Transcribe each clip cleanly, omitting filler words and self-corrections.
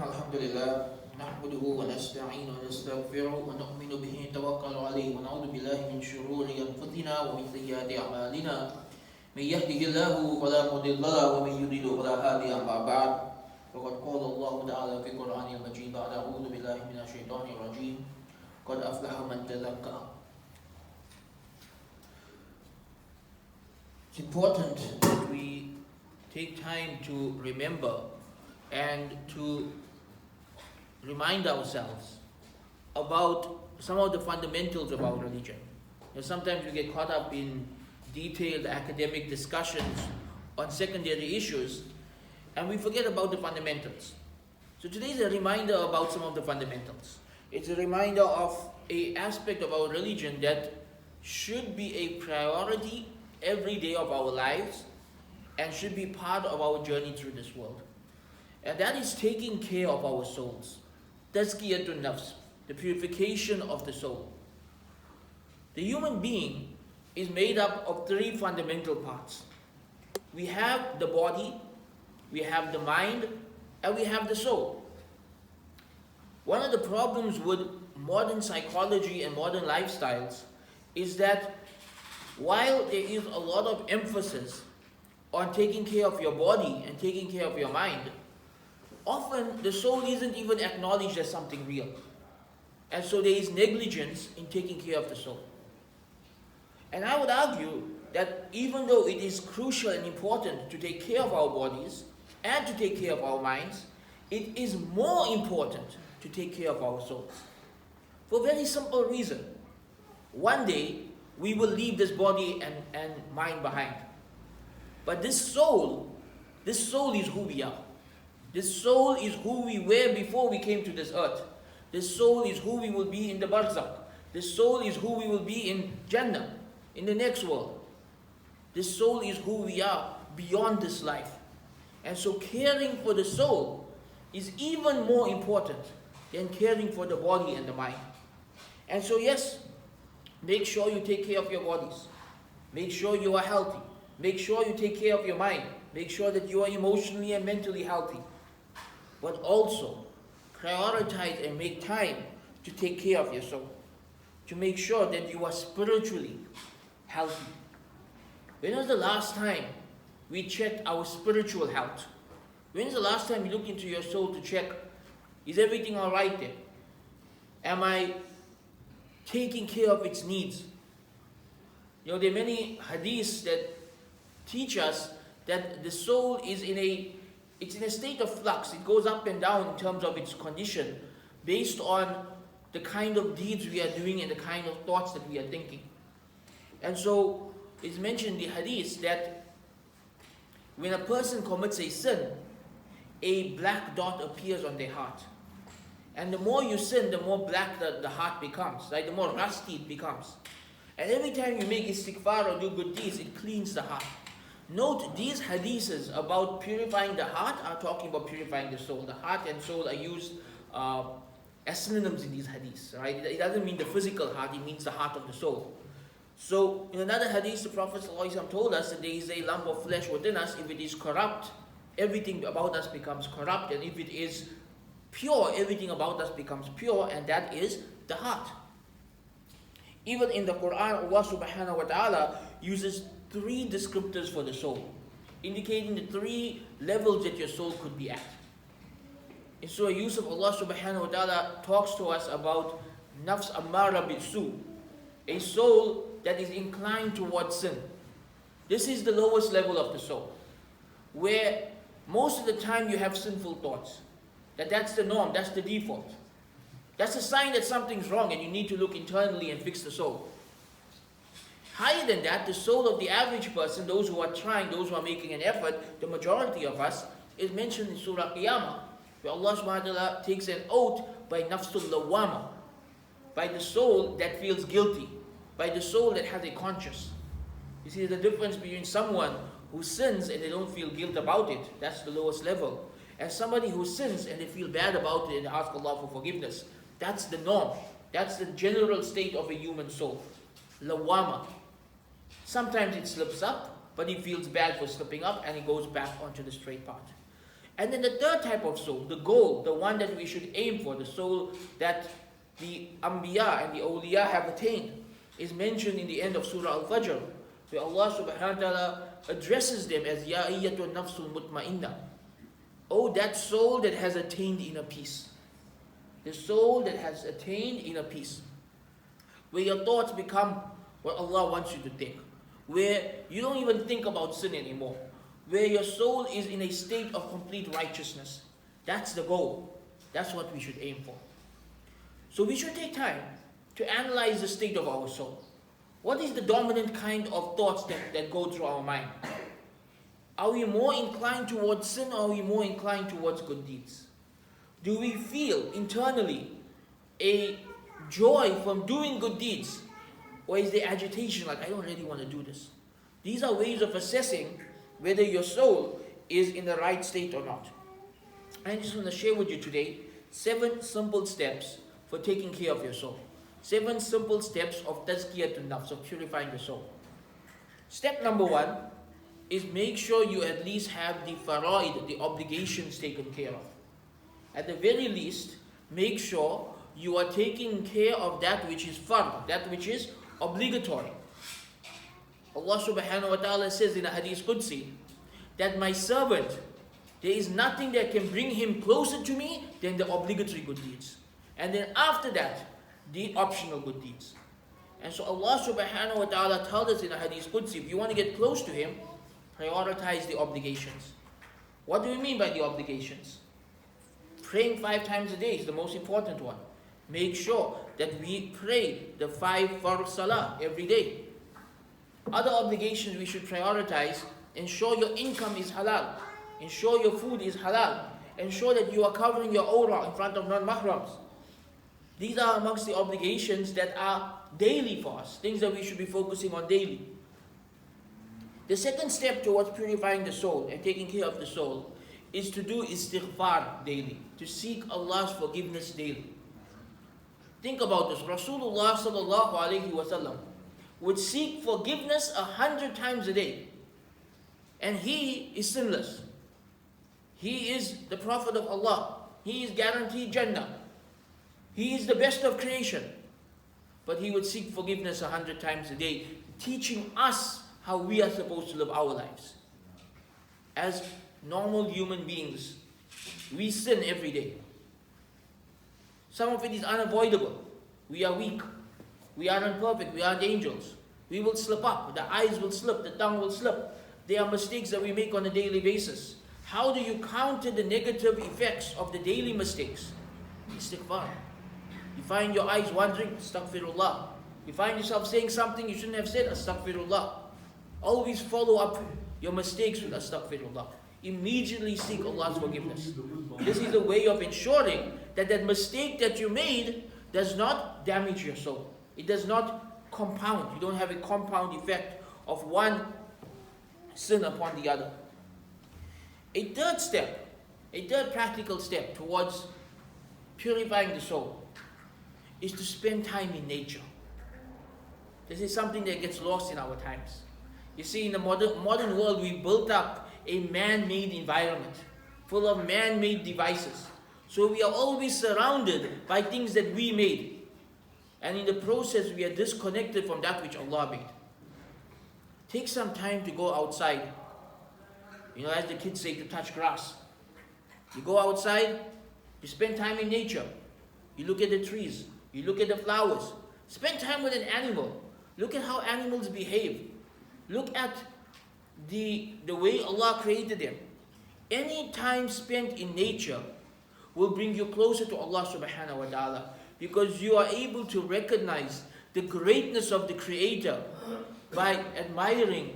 الحمد لله نحمده ونستعينه ونستغفره ونؤمن به نتوكل عليه ونعوذ بالله من شرور أنفسنا ومن سيئات أعمالنا من يهده الله فلا مضل له ومن يضلل فلا هادي له أما بعد فقد قال الله تعالى في القرآن المجيد بعد أعوذ بالله من الشيطان الرجيم قد أفلح من تزكى. It's important that we take time to remember and to remind ourselves about some of the fundamentals of our religion. Sometimes we get caught up in detailed academic discussions on secondary issues and we forget about the fundamentals. So today is a reminder about some of the fundamentals. It's a reminder of an aspect of our religion that should be a priority every day of our lives and should be part of our journey through this world. And that is taking care of our souls. Tazkiyatun nafs, the purification of the soul. The human being is made up of three fundamental parts. We have the body, we have the mind, and we have the soul. One of the problems with modern psychology and modern lifestyles is that while there is a lot of emphasis on taking care of your body and taking care of your mind, often the soul isn't even acknowledged as something real. And so there is negligence in taking care of the soul. And I would argue that even though it is crucial and important to take care of our bodies and to take care of our minds, it is more important to take care of our souls. For a very simple reason. One day, we will leave this body and mind behind. But this soul is who we are. This soul is who we were before we came to this earth. This soul is who we will be in the barzakh. This soul is who we will be in Jannah, in the next world. This soul is who we are beyond this life. And so caring for the soul is even more important than caring for the body and the mind. And so yes, make sure you take care of your bodies. Make sure you are healthy. Make sure you take care of your mind. Make sure that you are emotionally and mentally healthy. But also, prioritize and make time to take care of your soul. To make sure that you are spiritually healthy. When was the last time we checked our spiritual health? When is the last time you looked into your soul to check, is everything alright there? Am I taking care of its needs? There are many hadiths that teach us that the soul is in a state of flux. It goes up and down in terms of its condition based on the kind of deeds we are doing and the kind of thoughts that we are thinking. And so it's mentioned in the hadith that when a person commits a sin, a black dot appears on their heart. And the more you sin, the more black the heart becomes, right? The more rusty it becomes. And every time you make istighfar or do good deeds, it cleans the heart. Note, these hadiths about purifying the heart are talking about purifying the soul. The heart and soul are used as synonyms in these hadiths, right? It doesn't mean the physical heart, it means the heart of the soul. So, in another hadith, the Prophet ﷺ told us that there is a lump of flesh within us. If it is corrupt, everything about us becomes corrupt. And if it is pure, everything about us becomes pure, and that is the heart. Even in the Quran, Allah subhanahu wa ta'ala uses three descriptors for the soul, indicating the three levels that your soul could be at. In Surah Yusuf, Allah subhanahu wa ta'ala talks to us about nafs ammara bisu, a soul that is inclined towards sin. This is the lowest level of the soul, where most of the time you have sinful thoughts. That's the norm, that's the default. That's a sign that something's wrong and you need to look internally and fix the soul. Higher than that, the soul of the average person, those who are trying, those who are making an effort, the majority of us, is mentioned in Surah Qiyamah, where Allah subhanahu wa ta'ala takes an oath by nafsul lawwama, by the soul that feels guilty, by the soul that has a conscience. You see, the difference between someone who sins and they don't feel guilt about it, that's the lowest level, and somebody who sins and they feel bad about it and they ask Allah for forgiveness. That's the norm. That's the general state of a human soul. Lawama. Sometimes it slips up, but he feels bad for slipping up and he goes back onto the straight path. And then the third type of soul, the goal, the one that we should aim for, the soul that the Anbiya and the Awliya have attained, is mentioned in the end of Surah Al-Fajr, where Allah subhanahu wa ta'ala addresses them as Ya ayyatu nafsul mutma'inna. Oh, that soul that has attained inner peace. The soul that has attained inner peace. Where your thoughts become what Allah wants you to think. Where you don't even think about sin anymore. Where your soul is in a state of complete righteousness. That's the goal. That's what we should aim for. So we should take time to analyze the state of our soul. What is the dominant kind of thoughts that go through our mind? Are we more inclined towards sin, or are we more inclined towards good deeds? Do we feel internally a joy from doing good deeds? Or is there agitation, like I don't really want to do this? These are ways of assessing whether your soul is in the right state or not. I just want to share with you today 7 simple steps for taking care of your soul. 7 simple steps of tazkiyatun nafs, of purifying the soul. Step number 1 is make sure you at least have the fara'id, the obligations taken care of. At the very least, make sure you are taking care of that which is fard, that which is obligatory. Allah subhanahu wa ta'ala says in a hadith Qudsi that my servant, there is nothing that can bring him closer to me than the obligatory good deeds. And then after that, the optional good deeds. And so Allah subhanahu wa ta'ala tells us in a hadith Qudsi, if you want to get close to him, prioritize the obligations. What do we mean by the obligations? Praying 5 times a day is the most important one. Make sure that we pray the 5 fard salah every day. Other obligations we should prioritize: ensure your income is halal, ensure your food is halal, ensure that you are covering your awrah in front of non-mahrams. These are amongst the obligations that are daily for us, things that we should be focusing on daily. The second step towards purifying the soul and taking care of the soul is to do istighfar daily, to seek Allah's forgiveness daily. Think about this. Rasulullah sallallahu alaihi wasallam would seek forgiveness 100 times a day. And he is sinless. He is the Prophet of Allah. He is guaranteed Jannah. He is the best of creation. But he would seek forgiveness 100 times a day, teaching us how we are supposed to live our lives. As normal human beings, we sin every day. Some of it is unavoidable. We are weak. We are imperfect. We aren't angels. We will slip up. The eyes will slip. The tongue will slip. There are mistakes that we make on a daily basis. How do you counter the negative effects of the daily mistakes? Istighfar. You find your eyes wandering, astaghfirullah. You find yourself saying something you shouldn't have said, astaghfirullah. Always follow up your mistakes with astaghfirullah. Immediately seek Allah's forgiveness. This is a way of ensuring that that mistake that you made does not damage your soul. It does not compound. You don't have a compound effect of one sin upon the other. A third practical step towards purifying the soul is to spend time in nature. This is something that gets lost in our times. You see, in the modern world, we built up a man-made environment full of man-made devices. So we are always surrounded by things that we made. And in the process, we are disconnected from that which Allah made. Take some time to go outside. As the kids say, to touch grass. You go outside, you spend time in nature. You look at the trees. You look at the flowers. Spend time with an animal. Look at how animals behave. Look at the way Allah created them. Any time spent in nature will bring you closer to Allah subhanahu wa ta'ala, because you are able to recognize the greatness of the Creator by admiring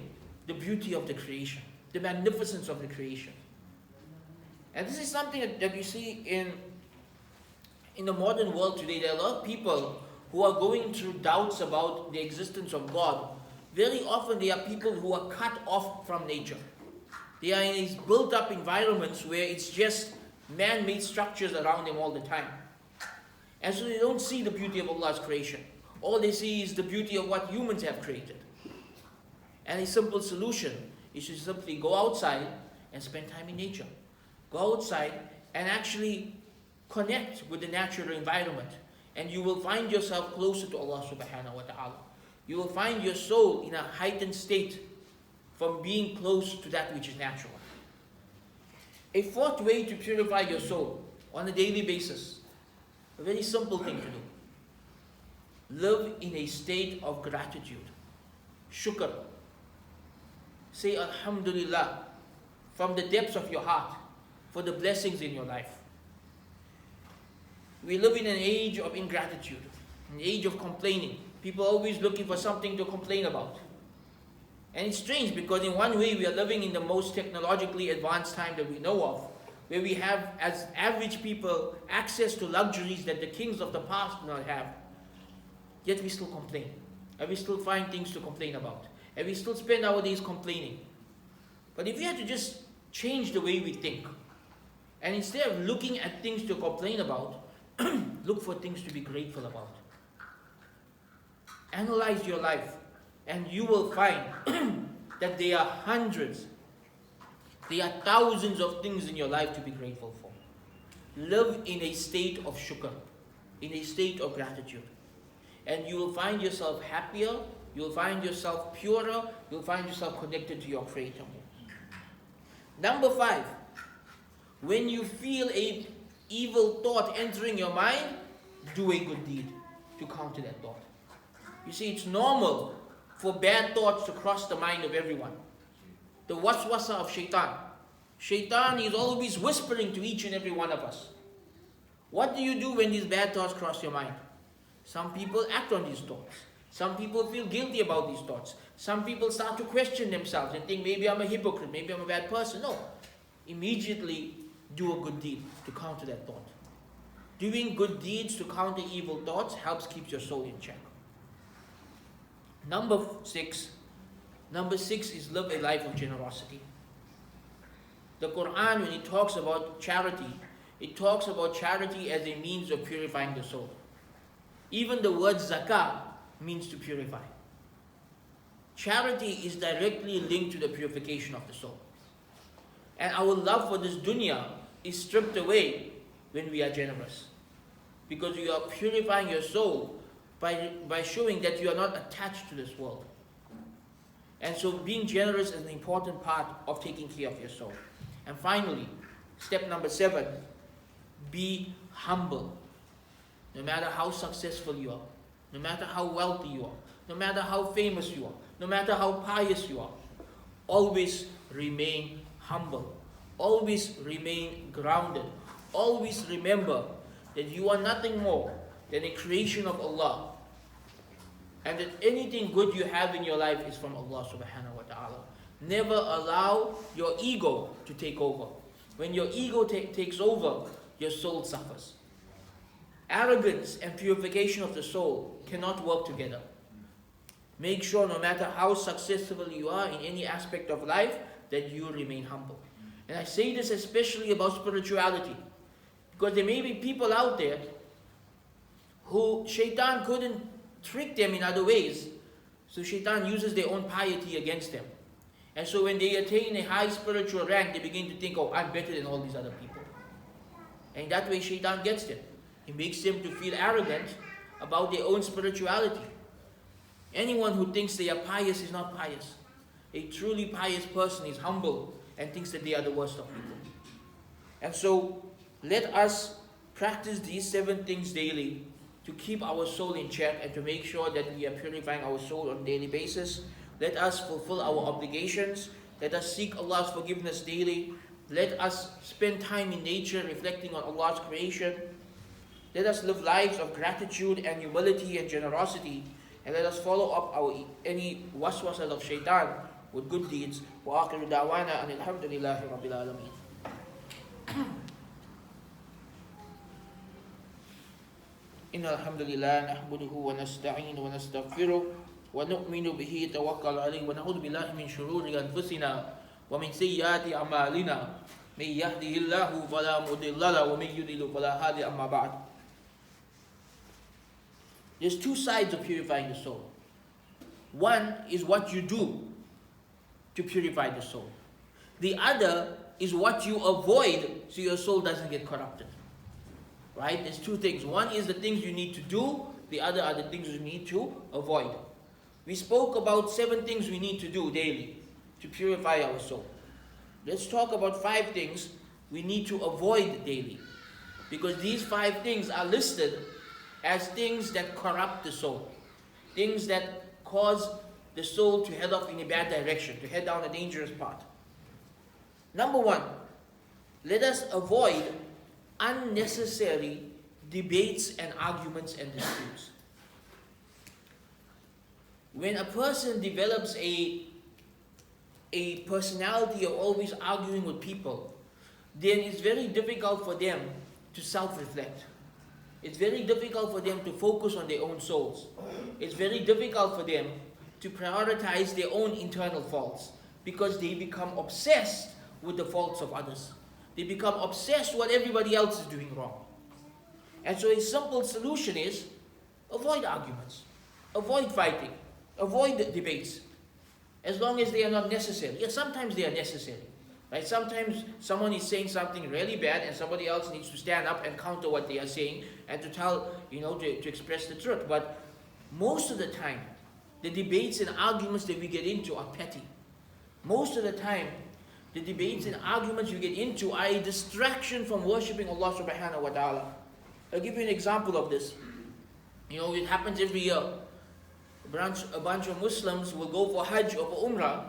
the beauty of the creation, the magnificence of the creation. And this is something that you see in the modern world today. There are a lot of people who are going through doubts about the existence of God. Very often they are people who are cut off from nature. They are in these built-up environments where it's just man-made structures around them all the time. And so they don't see the beauty of Allah's creation. All they see is the beauty of what humans have created. And a simple solution is to simply go outside and spend time in nature. Go outside and actually connect with the natural environment. And you will find yourself closer to Allah subhanahu wa ta'ala. You will find your soul in a heightened state from being close to that which is natural. A fourth way to purify your soul on a daily basis, a very simple thing to do. Live in a state of gratitude. Shukr. Say Alhamdulillah from the depths of your heart for the blessings in your life. We live in an age of ingratitude, an age of complaining. People are always looking for something to complain about. And it's strange because in one way we are living in the most technologically advanced time that we know of, where we have, as average people, access to luxuries that the kings of the past do not have. Yet we still complain. And we still find things to complain about. And we still spend our days complaining. But if we had to just change the way we think, and instead of looking at things to complain about, look for things to be grateful about. Analyze your life, and you will find that there are hundreds, there are thousands of things in your life to be grateful for. Live in a state of shukr, in a state of gratitude. And you will find yourself happier, you will find yourself purer, you will find yourself connected to your Creator. Number 5, when you feel a evil thought entering your mind, do a good deed to counter that thought. You see, it's normal for bad thoughts to cross the mind of everyone. The waswasa of shaitan. Shaitan is always whispering to each and every one of us. What do you do when these bad thoughts cross your mind? Some people act on these thoughts. Some people feel guilty about these thoughts. Some people start to question themselves and think, maybe I'm a hypocrite, maybe I'm a bad person. No. Immediately do a good deed to counter that thought. Doing good deeds to counter evil thoughts helps keep your soul in check. Number 6 is live a life of generosity. The Quran, when it talks about charity, it talks about charity as a means of purifying the soul. Even the word zakah means to purify. Charity is directly linked to the purification of the soul. And our love for this dunya is stripped away when we are generous. Because you are purifying your soul by showing that you are not attached to this world. And so being generous is an important part of taking care of your soul. And finally, step number 7, be humble. No matter how successful you are, no matter how wealthy you are, no matter how famous you are, no matter how pious you are, always remain humble. Always remain grounded. Always remember that you are nothing more than a creation of Allah. And that anything good you have in your life is from Allah subhanahu wa ta'ala. Never allow your ego to take over. When your ego takes over, your soul suffers. Arrogance and purification of the soul cannot work together. Make sure no matter how successful you are in any aspect of life, that you remain humble. And I say this especially about spirituality. Because there may be people out there who shaitan couldn't trick them in other ways. So shaitan uses their own piety against them. And so when they attain a high spiritual rank, they begin to think, oh, I'm better than all these other people. And that way shaitan gets them. It makes them to feel arrogant about their own spirituality. Anyone who thinks they are pious is not pious. A truly pious person is humble and thinks that they are the worst of people. And so, let us practice these 7 things daily to keep our soul in check and to make sure that we are purifying our soul on a daily basis. Let us fulfill our obligations. Let us seek Allah's forgiveness daily. Let us spend time in nature reflecting on Allah's creation. Let us live lives of gratitude and humility and generosity. And let us follow up any waswasas of shaitan with good deeds. Wa akhiru da'wana and alhamdulillahi rabbil alameen. إن الحمد لله نحمده ونستعينه ونستغفره ونؤمن به توكل عليه ونعوذ بالله من شرور أنفسنا ومن سيئات أعمالنا من يهده الله فلا مضل له ومن يضلل فلا هادي أما بعد. There's 2 sides of purifying the soul. One is what you do to purify the soul. The other is what you avoid so your soul doesn't get corrupted. Right? There's two things. One is the things you need to do, the other are the things you need to avoid. We spoke about 7 things we need to do daily to purify our soul. Let's talk about 5 things we need to avoid daily. Because these 5 things are listed as things that corrupt the soul. Things that cause the soul to head off in a bad direction, to head down a dangerous path. Number 1, let us avoid unnecessary debates and arguments and disputes. When a person develops a personality of always arguing with people, then it's very difficult for them to self-reflect. It's very difficult for them to focus on their own souls. It's very difficult for them to prioritize their own internal faults, because they become obsessed with the faults of others. They become obsessed with what everybody else is doing wrong. And so a simple solution is avoid arguments, avoid fighting, avoid debates, as long as they are not necessary. Yes, sometimes they are necessary. Right? Sometimes someone is saying something really bad and somebody else needs to stand up and counter what they are saying and to tell, to express the truth. But most of the time, the debates and arguments that we get into are petty. Most of the time, the debates and arguments you get into are a distraction from worshipping Allah subhanahu wa ta'ala. I'll give you an example of this. It happens every year. A bunch of Muslims will go for Hajj or for Umrah,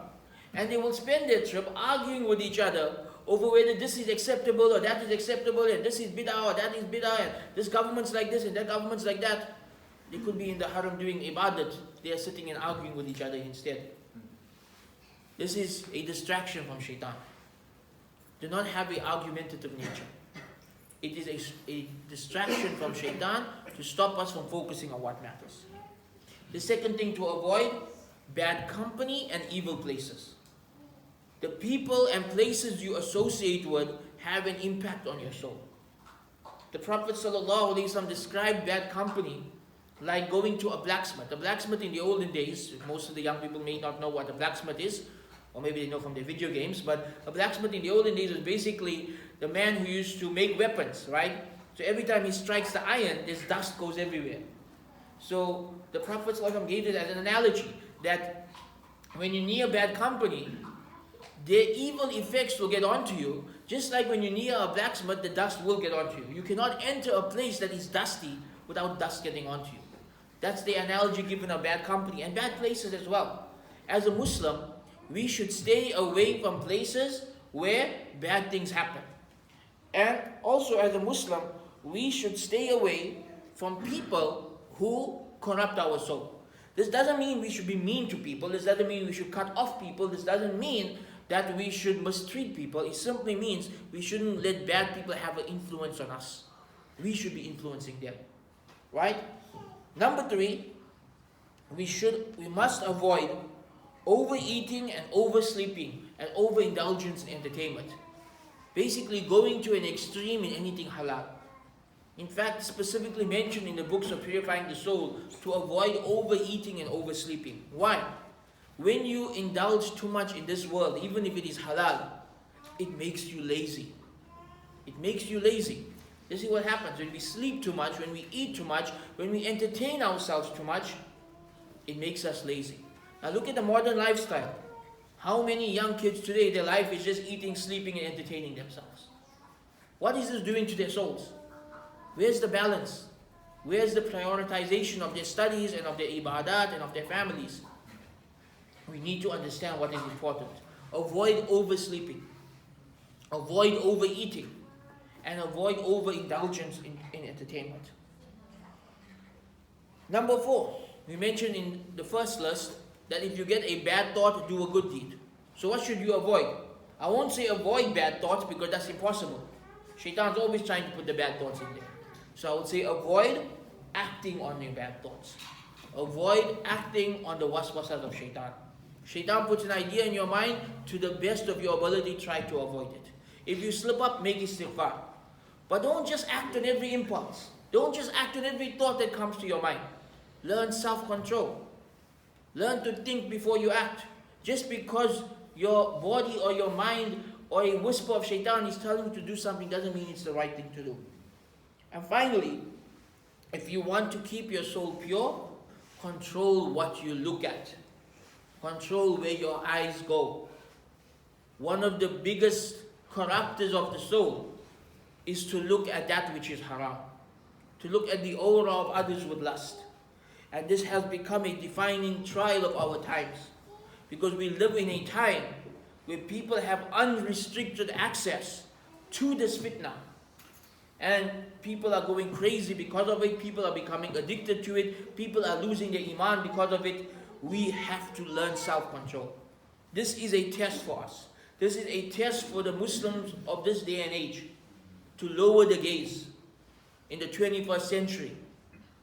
and they will spend their trip arguing with each other over whether this is acceptable or that is acceptable, and this is bid'ah or that is bid'ah, and this government's like this and that government's like that. They could be in the haram doing ibadat. They are sitting and arguing with each other instead. This is a distraction from shaitan. Do not have an argumentative nature. It is a distraction from shaitan to stop us from focusing on what matters. The second thing to avoid, bad company and evil places. The people and places you associate with have an impact on your soul. The Prophet ﷺ described bad company like going to a blacksmith. A blacksmith in the olden days, most of the young people may not know what a blacksmith is, or maybe they know from their video games, but a blacksmith in the olden days was basically the man who used to make weapons, right? So every time he strikes the iron, this dust goes everywhere. So the Prophet ﷺ gave it as an analogy that when you're near bad company, their evil effects will get onto you, just like when you're near a blacksmith, the dust will get onto you. You cannot enter a place that is dusty without dust getting onto you. That's the analogy given of bad company and bad places as well. As a Muslim, we should stay away from places where bad things happen. And also as a Muslim, we should stay away from people who corrupt our soul. This doesn't mean we should be mean to people. This doesn't mean we should cut off people. This doesn't mean that we should mistreat people. It simply means we shouldn't let bad people have an influence on us. We should be influencing them. Right? Number 3, we must avoid overeating and oversleeping and overindulgence in entertainment. Basically going to an extreme in anything halal. In fact, specifically mentioned in the books of purifying the soul to avoid overeating and oversleeping. Why? When you indulge too much in this world, even if it is halal, it makes you lazy. It makes you lazy. This is what happens when we sleep too much, when we eat too much, when we entertain ourselves too much, it makes us lazy. Now look at the modern lifestyle. How many young kids today, their life is just eating, sleeping, and entertaining themselves? What is this doing to their souls? Where's the balance? Where's the prioritization of their studies and of their ibadat and of their families? We need to understand what is important. Avoid oversleeping. Avoid overeating. And avoid overindulgence in entertainment. Number 4, we mentioned in the first list that if you get a bad thought, do a good deed. So what should you avoid? I won't say avoid bad thoughts because that's impossible. Shaitan's always trying to put the bad thoughts in there. So I would say avoid acting on your bad thoughts. Avoid acting on the waswasas of shaitan. Shaitan puts an idea in your mind, to the best of your ability, try to avoid it. If you slip up, make istighfar. But don't just act on every impulse. Don't just act on every thought that comes to your mind. Learn self-control. Learn to think before you act. Just because your body or your mind or a whisper of shaitan is telling you to do something doesn't mean it's the right thing to do. And finally, if you want to keep your soul pure, control what you look at. Control where your eyes go. One of the biggest corruptors of the soul is to look at that which is haram. To look at the aura of others with lust. And this has become a defining trial of our times. Because we live in a time where people have unrestricted access to this fitna. And people are going crazy because of it. People are becoming addicted to it. People are losing their iman because of it. We have to learn self-control. This is a test for us. This is a test for the Muslims of this day and age. To lower the gaze in the 21st century.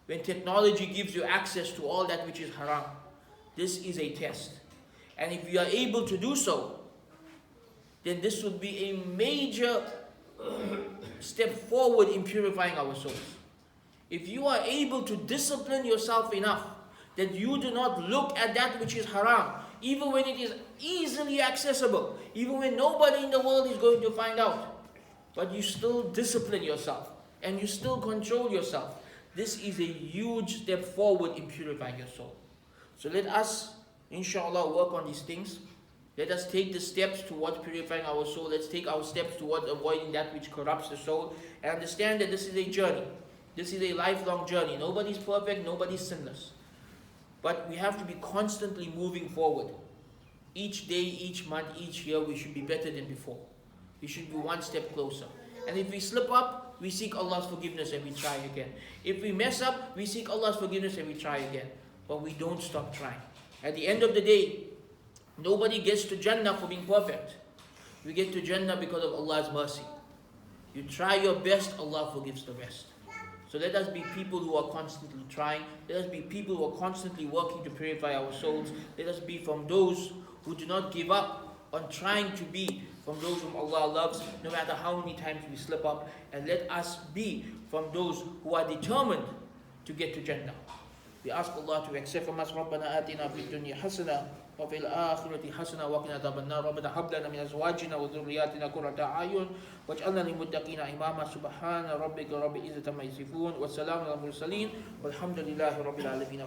When technology gives you access to all that which is haram. This is a test. And if we are able to do so, then this would be a major step forward in purifying our souls. If you are able to discipline yourself enough that you do not look at that which is haram, even when it is easily accessible, even when nobody in the world is going to find out, but you still discipline yourself and you still control yourself, this is a huge step forward in purifying your soul. So let us, inshallah, work on these things. Let us take the steps towards purifying our soul. Let's take our steps towards avoiding that which corrupts the soul. And understand that this is a journey. This is a lifelong journey. Nobody's perfect, nobody's sinless. But we have to be constantly moving forward. Each day, each month, each year, we should be better than before. We should be one step closer. And if we slip up, we seek Allah's forgiveness and we try again. If we mess up, we seek Allah's forgiveness and we try again. But we don't stop trying. At the end of the day, nobody gets to Jannah for being perfect. We get to Jannah because of Allah's mercy. You try your best, Allah forgives the rest. So let us be people who are constantly trying. Let us be people who are constantly working to purify our souls. Let us be from those who do not give up on trying to be from those whom Allah loves, no matter how many times we slip up. And let us be from those who are determined to get to Jannah. We ask Allah to accept from us. رَبَّنَا آتِنَا فِي الدُّنْيَا حَسَنَةً وفي الآخرة حسنة وقنا عذاب النار ربنا هب لنا من أزواجنا وذرياتنا قرة أعين واجعلنا للمتقين إماما سبحان ربك رب العزة عما يصفون والسلام على المرسلين والحمد لله رب العالمين.